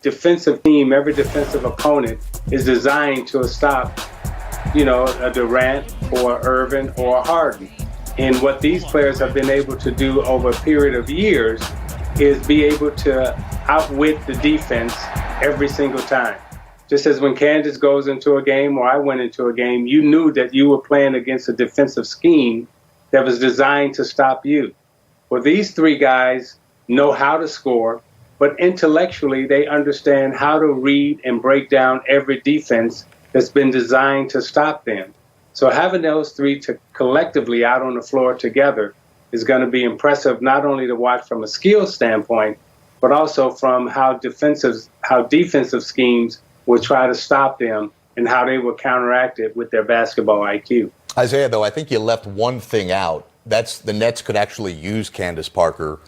defensive team, every defensive opponent is designed to stop, a Durant or Irvin or Harden. And what these players have been able to do over a period of years is be able to outwit the defense every single time. Just as when Candace goes into a game or I went into a game, you knew that you were playing against a defensive scheme that was designed to stop you. Well, these three guys know how to score, but intellectually they understand how to read and break down every defense that's been designed to stop them. So having those three to collectively out on the floor together is going to be impressive, not only to watch from a skill standpoint, but also from how defensive schemes will try to stop them and how they will counteract it with their basketball IQ. Isiah, though, I think you left one thing out. That's the Nets could actually use Candace Parker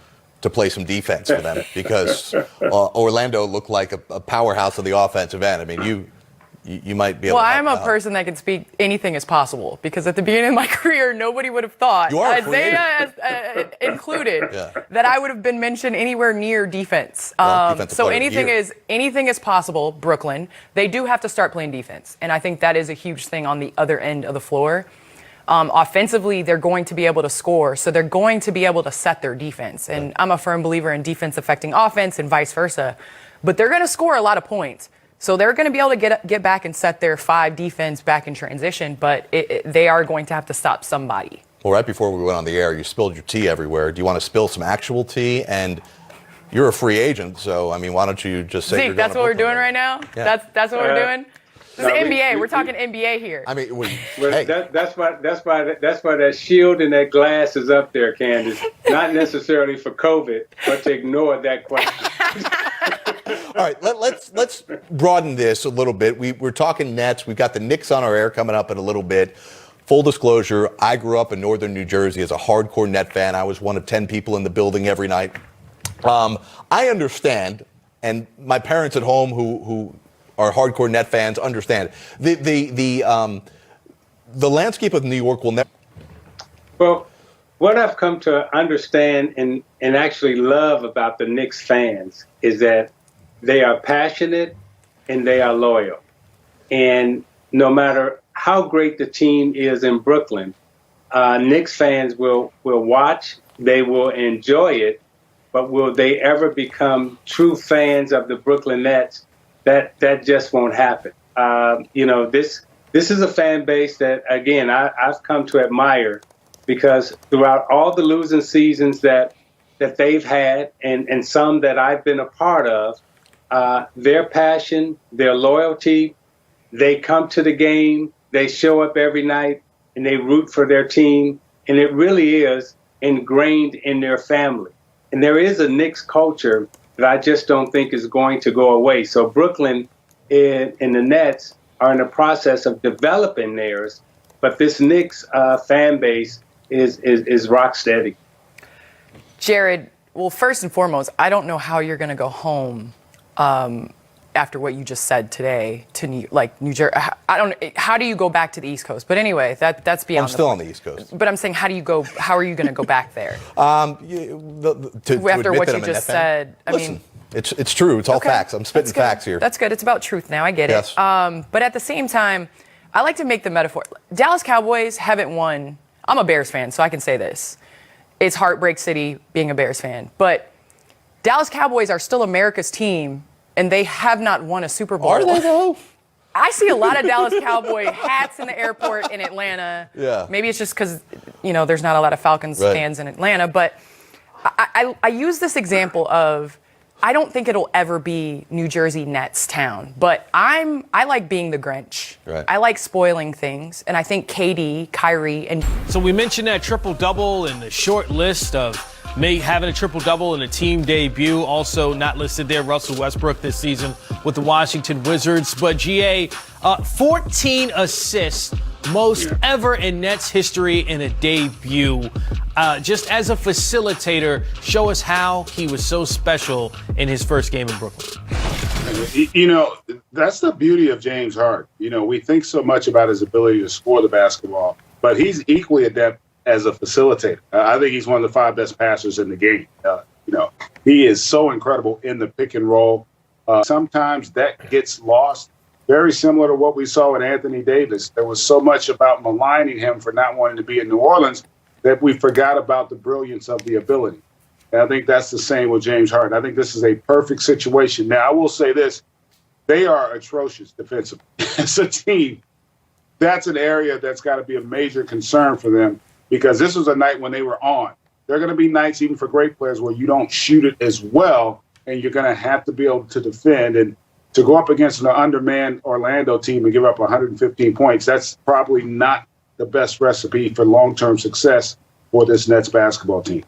to play some defense for them because Orlando looked like a powerhouse of the offensive end. I mean, you might be able to. Well, I'm a person that can speak anything is possible because at the beginning of my career, nobody would have thought, Isiah included, that I would have been mentioned anywhere near defense. So anything is possible, Brooklyn. They do have to start playing defense, and I think that is a huge thing on the other end of the floor. Offensively, they're going to be able to score, so they're going to be able to set their defense. And I'm a firm believer in defense affecting offense and vice versa. But they're going to score a lot of points. So they're going to be able to get back and set their 5 defense back in transition, but they are going to have to stop somebody. Well, right before we went on the air, you spilled your tea everywhere. Do you want to spill some actual tea? And you're a free agent, so, I mean, why don't you just say Zeke, you're going that's what we're doing right now? Yeah. That's what we're doing? This is NBA. We're talking NBA here. I mean, hey. That's why that shield and that glass is up there, Candace. Not necessarily for COVID, but to ignore that question. All right, let's broaden this a little bit. We're talking Nets. We've got the Knicks on our air coming up in a little bit. Full disclosure, I grew up in northern New Jersey as a hardcore Net fan. I was one of 10 people in the building every night. I understand, and my parents at home who are hardcore Net fans understand. The landscape of New York will never. Well, what I've come to understand and actually love about the Knicks fans is that they are passionate and they are loyal. And no matter how great the team is in Brooklyn, Knicks fans will watch, they will enjoy it, but will they ever become true fans of the Brooklyn Nets? That just won't happen. This is a fan base that, again, I've come to admire because throughout all the losing seasons that they've had and some that I've been a part of, their passion, their loyalty, they come to the game, they show up every night, and they root for their team, and it really is ingrained in their family. And there is a Knicks culture that I just don't think is going to go away. So Brooklyn and the Nets are in the process of developing theirs, but this Knicks fan base is rock steady. Jared, well, first and foremost, I don't know how you're going to go home after what you just said today to New Jersey. How do you go back to the East Coast? But anyway, that's beyond. I'm still on the East Coast. But I'm saying, how are you going to go back there? After what you just said, listen, it's true. It's all facts. I'm spitting facts here. That's good. It's about truth now. I get it. But at the same time, I like to make the metaphor. Dallas Cowboys haven't won. I'm a Bears fan, so I can say this. It's heartbreak city being a Bears fan. But Dallas Cowboys are still America's team, and they have not won a Super Bowl. Are they, though? I see a lot of Dallas Cowboy hats in the airport in Atlanta. Yeah. Maybe it's just because, there's not a lot of Falcons fans in Atlanta. But I use this example of, I don't think it'll ever be New Jersey Nets town, but I like being the Grinch. Right. I like spoiling things, and I think KD, Kyrie, and... So we mentioned that triple-double in the short list of having a triple-double in a team debut. Also not listed there, Russell Westbrook this season with the Washington Wizards. But GA, 14 assists, most ever in Nets history in a debut. Just as a facilitator, show us how he was so special in his first game in Brooklyn. That's the beauty of James Harden. We think so much about his ability to score the basketball, but he's equally adept as a facilitator. I think he's one of the 5 best passers in the game. He is so incredible in the pick and roll. Sometimes that gets lost. Very similar to what we saw with Anthony Davis. There was so much about maligning him for not wanting to be in New Orleans that we forgot about the brilliance of the ability. And I think that's the same with James Harden. I think this is a perfect situation. Now, I will say this. They are atrocious defensively. As a team, that's an area that's got to be a major concern for them because this was a night when they were on. There are going to be nights, even for great players, where you don't shoot it as well, and you're going to have to be able to defend. And to go up against an undermanned Orlando team and give up 115 points, that's probably not the best recipe for long-term success for this Nets basketball team.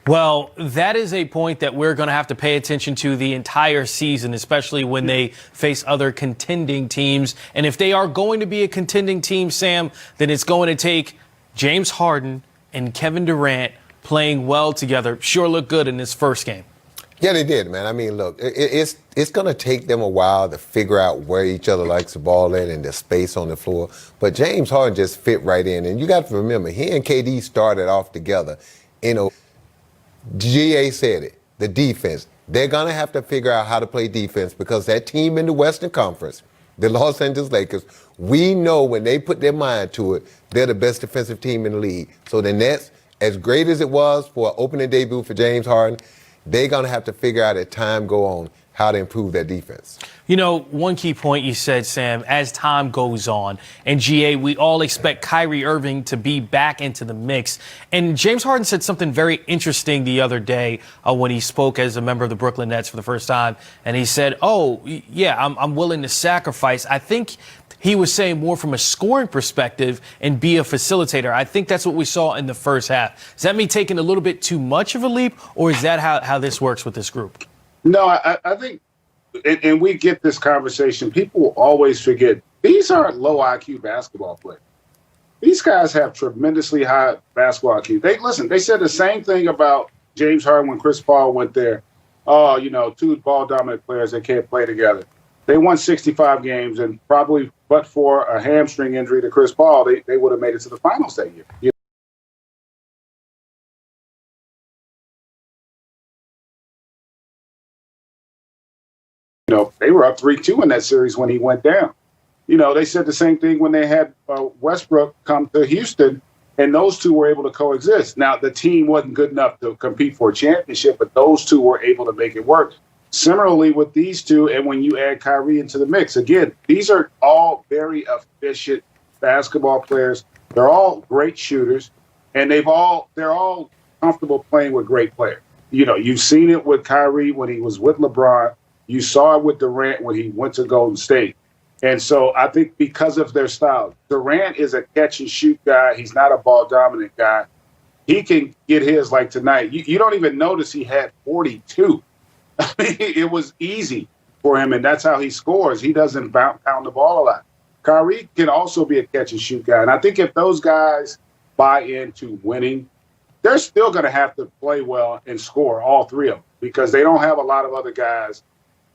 Well, that is a point that we're going to have to pay attention to the entire season, especially when they face other contending teams. And if they are going to be a contending team, Sam, then it's going to take James Harden and Kevin Durant playing well together. Sure looked good in this first game. Yeah, they did, man. I mean, look, it's going to take them a while to figure out where each other likes the ball at and the space on the floor. But James Harden just fit right in. And you got to remember, he and KD started off together. GA said it, the defense. They're going to have to figure out how to play defense because that team in the Western Conference, the Los Angeles Lakers, we know when they put their mind to it, they're the best defensive team in the league. So the Nets, as great as it was for an opening debut for James Harden, they're going to have to figure out as time go on how to improve their defense. You know, one key point you said, Sam, as time goes on, and GA, we all expect Kyrie Irving to be back into the mix. And James Harden said something very interesting the other day when he spoke as a member of the Brooklyn Nets for the first time. And he said, I'm willing to sacrifice. I think he was saying more from a scoring perspective and be a facilitator. I think that's what we saw in the first half. Is that me taking a little bit too much of a leap, or is that how this works with this group? No, I think, and we get this conversation, people always forget, these aren't low IQ basketball players. These guys have tremendously high basketball IQ. They said the same thing about James Harden when Chris Paul went there. Two ball-dominant players that can't play together. They won 65 games, and probably but for a hamstring injury to Chris Paul, they would have made it to the finals that year. They were up 3-2 in that series when he went down. They said the same thing when they had Westbrook come to Houston, and those two were able to coexist. Now, the team wasn't good enough to compete for a championship, but those two were able to make it work. Similarly with these two, and when you add Kyrie into the mix, again, these are all very efficient basketball players. They're all great shooters, and they're all comfortable playing with great players. You've seen it with Kyrie when he was with LeBron. You saw it with Durant when he went to Golden State. And so I think because of their style, Durant is a catch-and-shoot guy. He's not a ball-dominant guy. He can get his like tonight. You don't even notice he had 42. I mean, it was easy for him, and that's how he scores. He doesn't pound the ball a lot. Kyrie can also be a catch-and-shoot guy. And I think if those guys buy into winning, they're still going to have to play well and score, all three of them, because they don't have a lot of other guys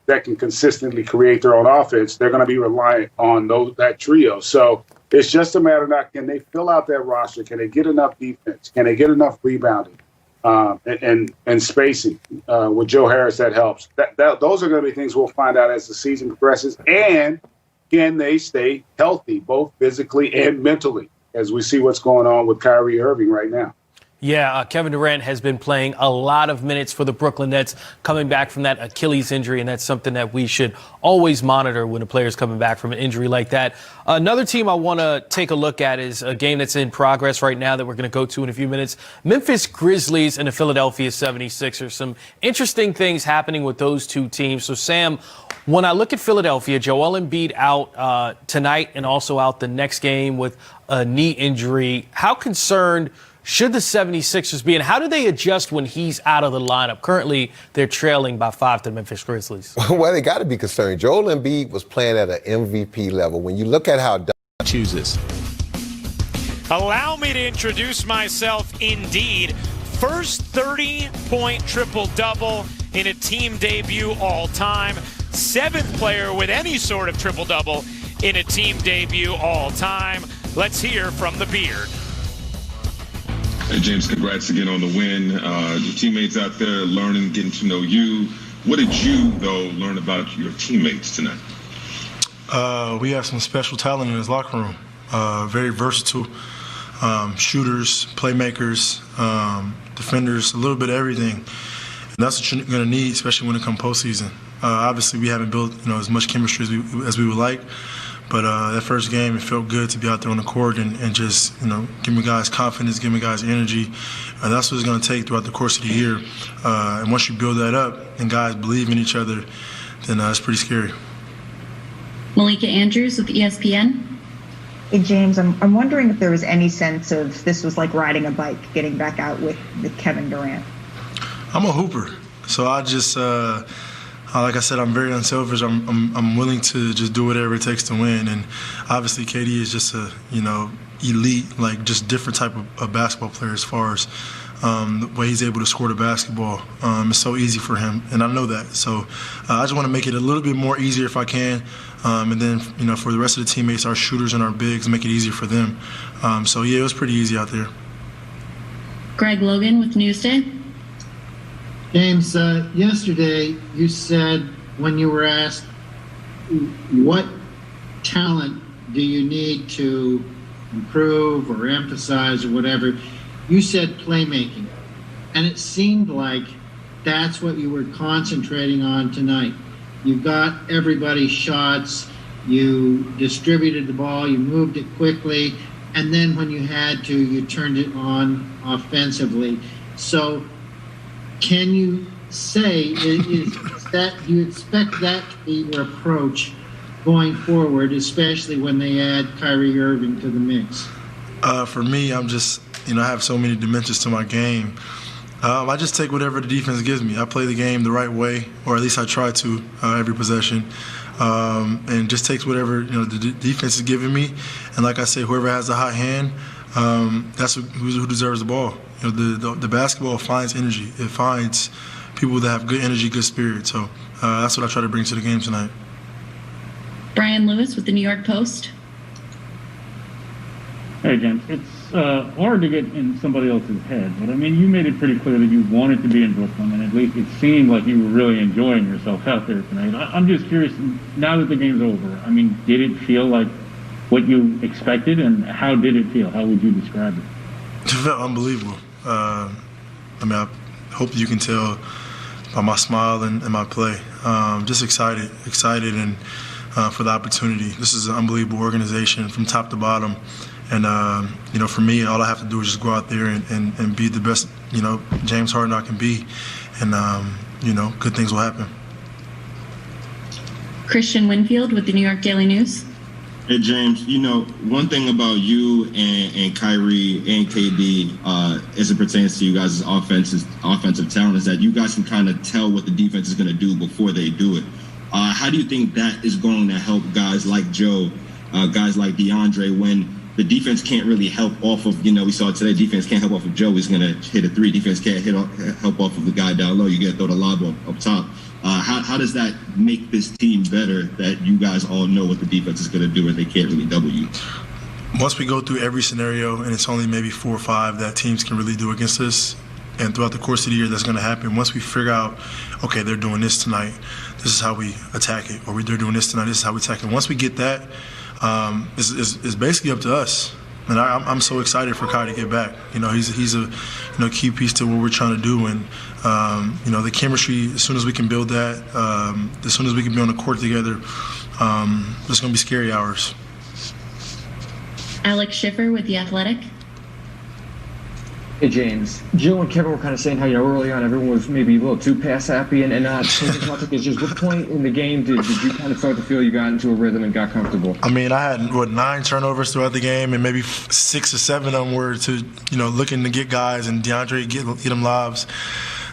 that can consistently create their own offense. They're going to be reliant on that trio. So it's just a matter of not, can they fill out that roster? Can they get enough defense? Can they get enough rebounding and spacing? With Joe Harris, that helps. Those are going to be things we'll find out as the season progresses. And can they stay healthy, both physically and mentally, as we see what's going on with Kyrie Irving right now? Yeah, Kevin Durant has been playing a lot of minutes for the Brooklyn Nets, coming back from that Achilles injury, and that's something that we should always monitor when a player's coming back from an injury like that. Another team I want to take a look at is a game that's in progress right now that we're going to go to in a few minutes. Memphis Grizzlies and the Philadelphia 76ers. Some interesting things happening with those two teams. So, Sam, when I look at Philadelphia, Joel Embiid out tonight and also out the next game with a knee injury. How concerned should the 76ers be, and how do they adjust when he's out of the lineup? Currently, they're trailing by 5 to the Memphis Grizzlies. Well, they got to be concerned. Joel Embiid was playing at an MVP level. When you look at how chooses. Allow me to introduce myself indeed. First 30-point triple-double in a team debut all time. 7th player with any sort of triple-double in a team debut all time. Let's hear from the Beard. Hey, James, congrats again on the win. Your teammates out there learning, getting to know you, What did you, though, learn about your teammates tonight? We have some special talent in this locker room. Very versatile shooters, playmakers, defenders, a little bit of everything. And that's what you're going to need, especially when it comes postseason. Obviously, we haven't built as much chemistry as we would like. But that first game, it felt good to be out there on the court and just, giving guys confidence, giving guys energy. And that's what it's going to take throughout the course of the year. And once you build that up and guys believe in each other, then it's pretty scary. Malika Andrews with ESPN. Hey, James, I'm wondering if there was any sense of this was like riding a bike, getting back out with Kevin Durant. I'm a hooper. So I just, like I said, I'm very unselfish. I'm willing to just do whatever it takes to win. And obviously, KD is just a elite, like just different type of basketball player as far as the way he's able to score the basketball. It's so easy for him, and I know that. So I just want to make it a little bit more easier if I can. And then, for the rest of the teammates, our shooters and our bigs, make it easier for them. So yeah, it was pretty easy out there. Greg Logan with Newsday. James, yesterday you said when you were asked what talent do you need to improve or emphasize or whatever, you said playmaking. And it seemed like that's what you were concentrating on tonight. You got everybody's shots, you distributed the ball, you moved it quickly, and then when you had to, you turned it on offensively. So can you say, is that, do you expect that to be your approach going forward, especially when they add Kyrie Irving to the mix? For me, I'm just, I have so many dimensions to my game. I just take whatever the defense gives me. I play the game the right way, or at least I try to every possession, and just takes whatever the defense is giving me. And like I say, whoever has the hot hand, that's who deserves the ball. The basketball finds energy. It finds people that have good energy, good spirit. So that's what I try to bring to the game tonight. Brian Lewis with the New York Post. Hey, James. It's hard to get in somebody else's head, but I mean, you made it pretty clear that you wanted to be in Brooklyn, and at least it seemed like you were really enjoying yourself out there tonight. I'm just curious, now that the game's over, I mean, did it feel like what you expected, and how did it feel? How would you describe it? It felt unbelievable. I hope you can tell by my smile and my play. Just excited and for the opportunity. This is an unbelievable organization from top to bottom. And, for me, all I have to do is just go out there and be the best, James Harden I can be. And, good things will happen. Christian Winfield with the New York Daily News. Hey, James, one thing about you and Kyrie and KD as it pertains to you guys' offensive talent is that you guys can kind of tell what the defense is going to do before they do it. How do you think that is going to help guys like Joe, guys like DeAndre, when the defense can't really help off of, we saw today, defense can't help off of Joe. He's going to hit a three. Defense can't help off of the guy down low. You got to throw the lob up top. How does that make this team better that you guys all know what the defense is going to do and they can't really double you? Once we go through every scenario, and it's only maybe 4 or 5 that teams can really do against us, and throughout the course of the year that's going to happen, once we figure out, okay, they're doing this tonight, this is how we attack it, or they're doing this tonight, this is how we attack it. Once we get that, it's basically up to us. And I'm so excited for Kai to get back. He's a key piece to what we're trying to do. And the chemistry, as soon as we can build that, as soon as we can be on the court together, it's going to be scary hours. Alex Schiffer with The Athletic. Hey, James. Joe and Kevin were kind of saying how, early on everyone was maybe a little too pass happy and not taking contact. Is just what point in the game did you kind of start to feel you got into a rhythm and got comfortable? I mean, I had, 9 turnovers throughout the game, and maybe 6 or 7 of them were to, looking to get guys, and DeAndre get them lobs.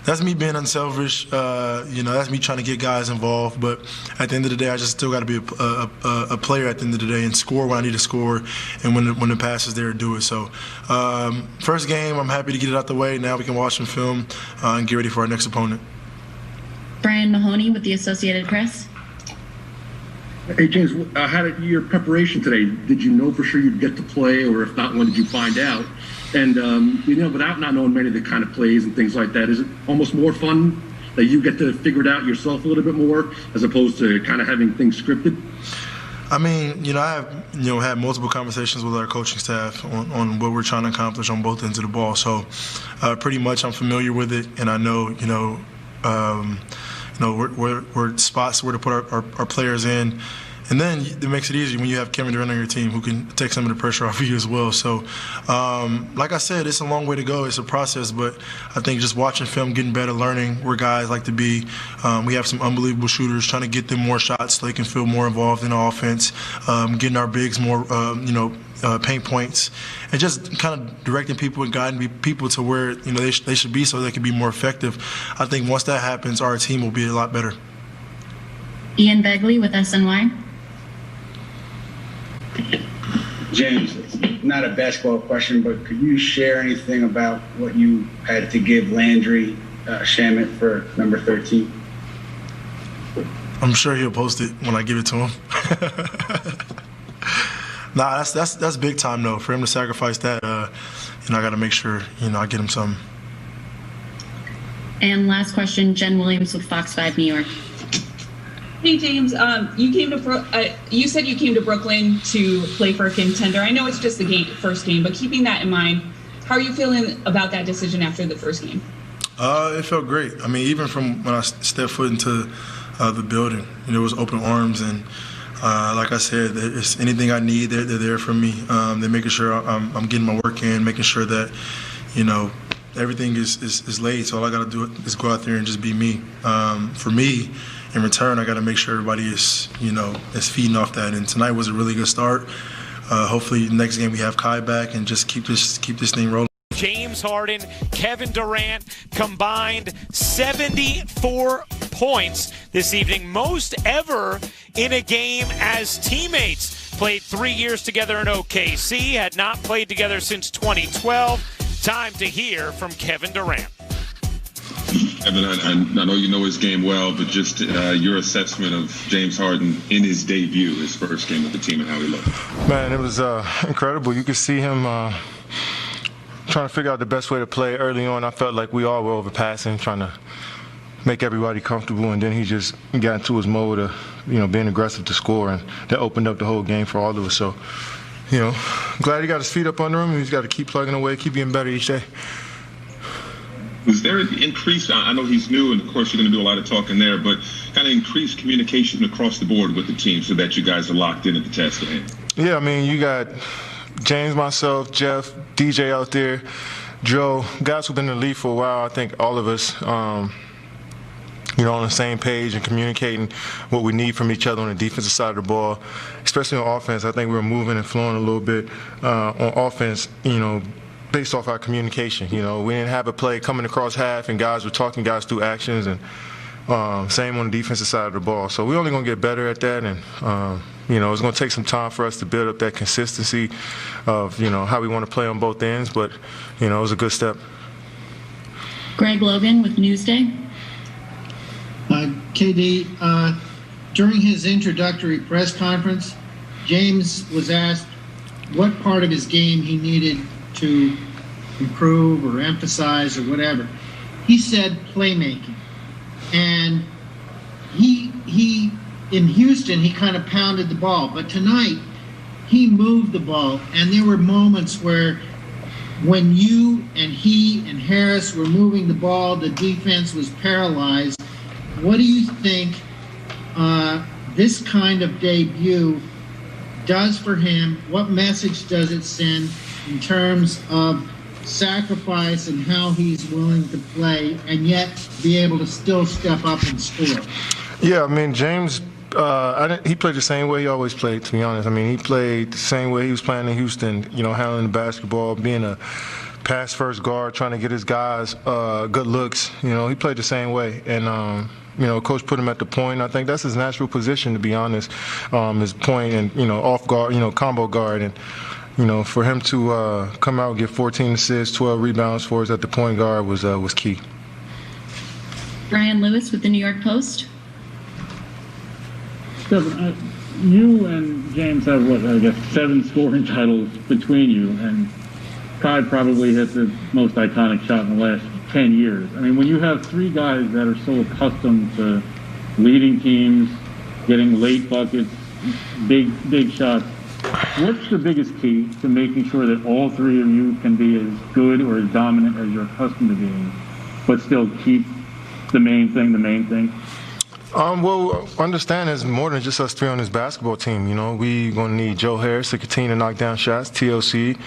That's me being unselfish. That's me trying to get guys involved. But at the end of the day, I just still got to be a player at the end of the day and score when I need to score, and when the pass is there, do it. So first game, I'm happy to get it out the way. Now we can watch some film and get ready for our next opponent. Brian Mahoney with the Associated Press. Hey, James, how did your preparation today? Did you know for sure you'd get to play, or if not, when did you find out? And, without not knowing many of the kind of plays and things like that, is it almost more fun that you get to figure it out yourself a little bit more as opposed to kind of having things scripted? I mean, I have, had multiple conversations with our coaching staff on what we're trying to accomplish on both ends of the ball. So pretty much I'm familiar with it, and I know, where spots where to put our players in. And then it makes it easier when you have Kevin Durant on your team who can take some of the pressure off of you as well. So, like I said, it's a long way to go. It's a process, but I think just watching film, getting better, learning where guys like to be. We have some unbelievable shooters, trying to get them more shots so they can feel more involved in the offense, getting our bigs more, paint points, and just kind of directing people and guiding people to where they should be so they can be more effective. I think once that happens, our team will be a lot better. Ian Begley with SNY. James, it's not a basketball question, but could you share anything about what you had to give Landry Shamet for number 13? I'm sure he'll post it when I give it to him. Nah, that's big time though. For him to sacrifice that, I got to make sure I get him something. And last question, Jen Williams with Fox 5 New York. Hey James, you said you came to Brooklyn to play for a contender. I know it's just the first game, but keeping that in mind, how are you feeling about that decision after the first game? It felt great. I mean, even from when I stepped foot into the building, it was open arms, and like I said, it's anything I need, they're there for me. They're making sure I'm getting my work in, making sure that everything is laid. So all I got to do is go out there and just be me. For me, in return, I got to make sure everybody is feeding off that. And tonight was a really good start. Hopefully, next game we have Kai back and just keep this thing rolling. James Harden, Kevin Durant combined 74 points this evening, most ever in a game as teammates. Played 3 years together in OKC, had not played together since 2012. Time to hear from Kevin Durant. Evan, I know you know his game well, but just your assessment of James Harden in his debut, his first game with the team, and how he looked. Man, it was incredible. You could see him trying to figure out the best way to play early on. I felt like we all were overpassing, trying to make everybody comfortable, and then he just got into his mode of being aggressive to score, and that opened up the whole game for all of us. So, glad he got his feet up under him, and he's got to keep plugging away, keep getting better each day. Was there an increase? I know he's new, and of course you're going to do a lot of talking there, but kind of increased communication across the board with the team so that you guys are locked in at the task at hand? Yeah, I mean, you got James, myself, Jeff, DJ out there, Joe, guys who've been in the league for a while. I think all of us, on the same page and communicating what we need from each other on the defensive side of the ball, especially on offense. I think we were moving and flowing a little bit on offense, based off our communication. We didn't have a play coming across half and guys were talking guys through actions, and same on the defensive side of the ball. So we're only going to get better at that, and it's going to take some time for us to build up that consistency of how we want to play on both ends, but it was a good step. Greg Logan with Newsday. KD, during his introductory press conference, James was asked what part of his game he needed to improve or emphasize or whatever. He said playmaking. And he in Houston, he kind of pounded the ball. But tonight, he moved the ball. And there were moments where when you and he and Harris were moving the ball, the defense was paralyzed. What do you think this kind of debut does for him? What message does it send in terms of sacrifice and how he's willing to play and yet be able to still step up and score? Yeah, I mean, James, he played the same way he always played, to be honest. I mean, he played the same way he was playing in Houston, handling the basketball, being a pass-first guard, trying to get his guys good looks. He played the same way. And, Coach put him at the point. I think that's his natural position, to be honest, his point and, off guard, combo guard. And, for him to come out and get 14 assists, 12 rebounds for us at the point guard was key. Brian Lewis with the New York Post. Stephen, you and James have, 7 scoring titles between you, and Kai probably hit the most iconic shot in the last 10 years. I mean, when you have three guys that are so accustomed to leading teams, getting late buckets, big shots, what's the biggest key to making sure that all three of you can be as good or as dominant as you're accustomed to being, but still keep the main thing? Well, understand there's more than just us three on this basketball team. You know, we gonna need Joe Harris to continue to knock down shots, TLC.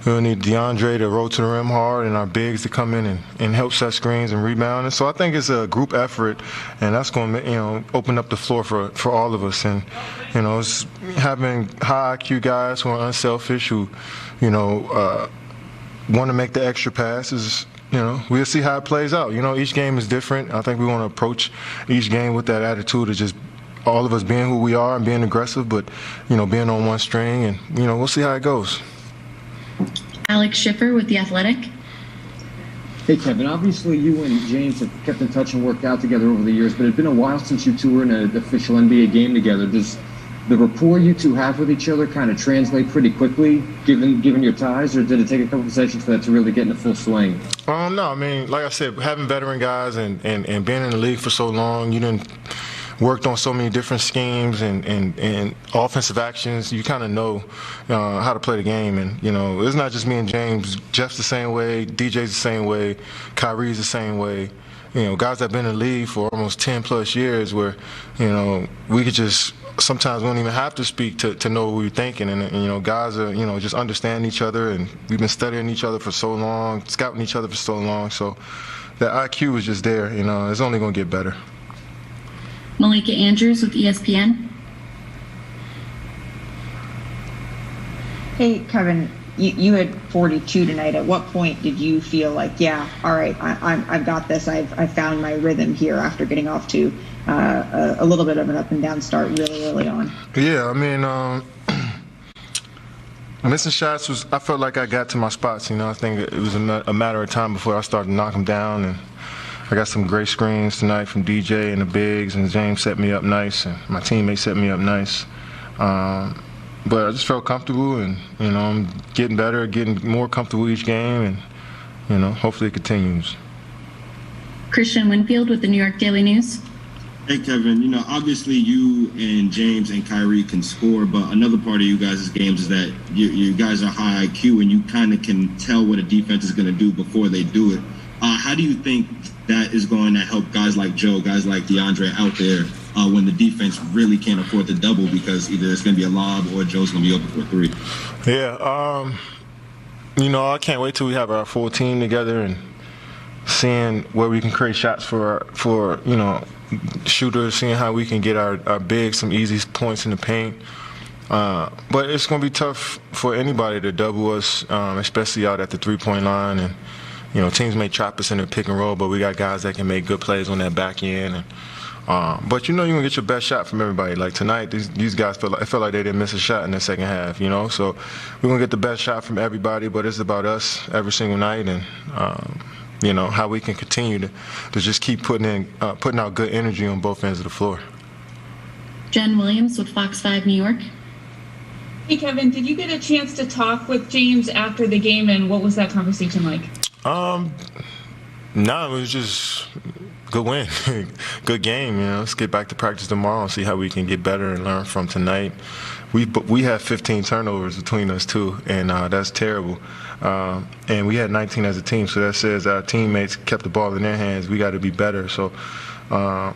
We'll need DeAndre to roll to the rim hard, and our bigs to come in and help set screens and rebound. And so I think it's a group effort, and that's going to open up the floor for all of us. And it's having high IQ guys who are unselfish, who want to make the extra passes. We'll see how it plays out. Each game is different. I think we want to approach each game with that attitude of just all of us being who we are and being aggressive, but being on one string, and we'll see how it goes. Alex Schiffer with The Athletic. Hey, Kevin, obviously you and James have kept in touch and worked out together over the years, but it's been a while since you two were in an official NBA game together. Does the rapport you two have with each other kind of translate pretty quickly, given your ties, or did it take a couple of sessions for that to really get into full swing? No, I mean, like I said, having veteran guys and being in the league for so long, you didn't worked on so many different schemes and offensive actions. You kind of know how to play the game. And, it's not just me and James. Jeff's the same way. DJ's the same way. Kyrie's the same way. Guys that have been in the league for almost 10-plus years where, we could just sometimes we don't even have to speak to know what we're thinking. And, guys are, just understand each other. And we've been studying each other for so long, scouting each other for so long. So that IQ is just there. It's only going to get better. Malika Andrews with ESPN. Hey, Kevin, you had 42 tonight. At what point did you feel like, yeah, all right, I've got this. I've found my rhythm here after getting off to a little bit of an up and down start really early on? Yeah, I mean, missing shots I felt like I got to my spots. I think it was a matter of time before I started to knock them down. And I got some great screens tonight from DJ and the bigs, and James set me up nice, and my teammates set me up nice. But I just felt comfortable, and I'm getting better, getting more comfortable each game, and hopefully it continues. Christian Winfield with the New York Daily News. Hey, Kevin, obviously you and James and Kyrie can score, but another part of you guys' games is that you guys are high IQ, and you kind of can tell what a defense is going to do before they do it. How do you think that is going to help guys like Joe, guys like DeAndre out there when the defense really can't afford the double because either it's going to be a lob or Joe's going to be open for a three? Yeah, I can't wait till we have our full team together and seeing where we can create shots for shooters, seeing how we can get our bigs some easy points in the paint. But it's going to be tough for anybody to double us, especially out at the three-point line. And teams may trap us in the pick and roll, but we got guys that can make good plays on that back end. And, but you're gonna get your best shot from everybody. Like tonight, these guys felt like they didn't miss a shot in the second half. So we're gonna get the best shot from everybody. But it's about us every single night, and how we can continue to just keep putting out good energy on both ends of the floor. Jen Williams with Fox 5 New York. Hey, Kevin, did you get a chance to talk with James after the game, and what was that conversation like? No, it was just good win, good game. Let's get back to practice tomorrow and see how we can get better and learn from tonight. We had 15 turnovers between us too, and that's terrible. And we had 19 as a team, so that says our teammates kept the ball in their hands. We got to be better. So, I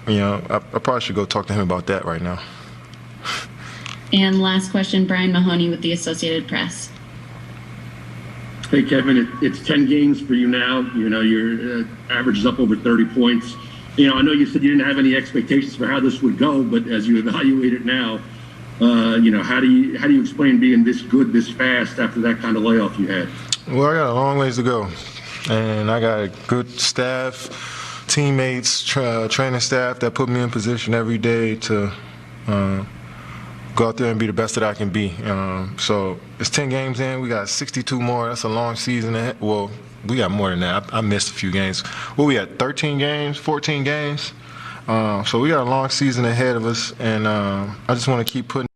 probably should go talk to him about that right now. And last question, Brian Mahoney with the Associated Press. Hey, Kevin, it's 10 games for you now. Your average is up over 30 points. I know you said you didn't have any expectations for how this would go, but as you evaluate it now, how do you explain being this good this fast after that kind of layoff you had? Well, I got a long ways to go, and I got a good staff, teammates, training staff that put me in position every day to go out there and be the best that I can be. So it's 10 games in. We got 62 more. That's a long season ahead. Well, we got more than that. I missed a few games. We had 13 games, 14 games. So we got a long season ahead of us, and I just want to keep putting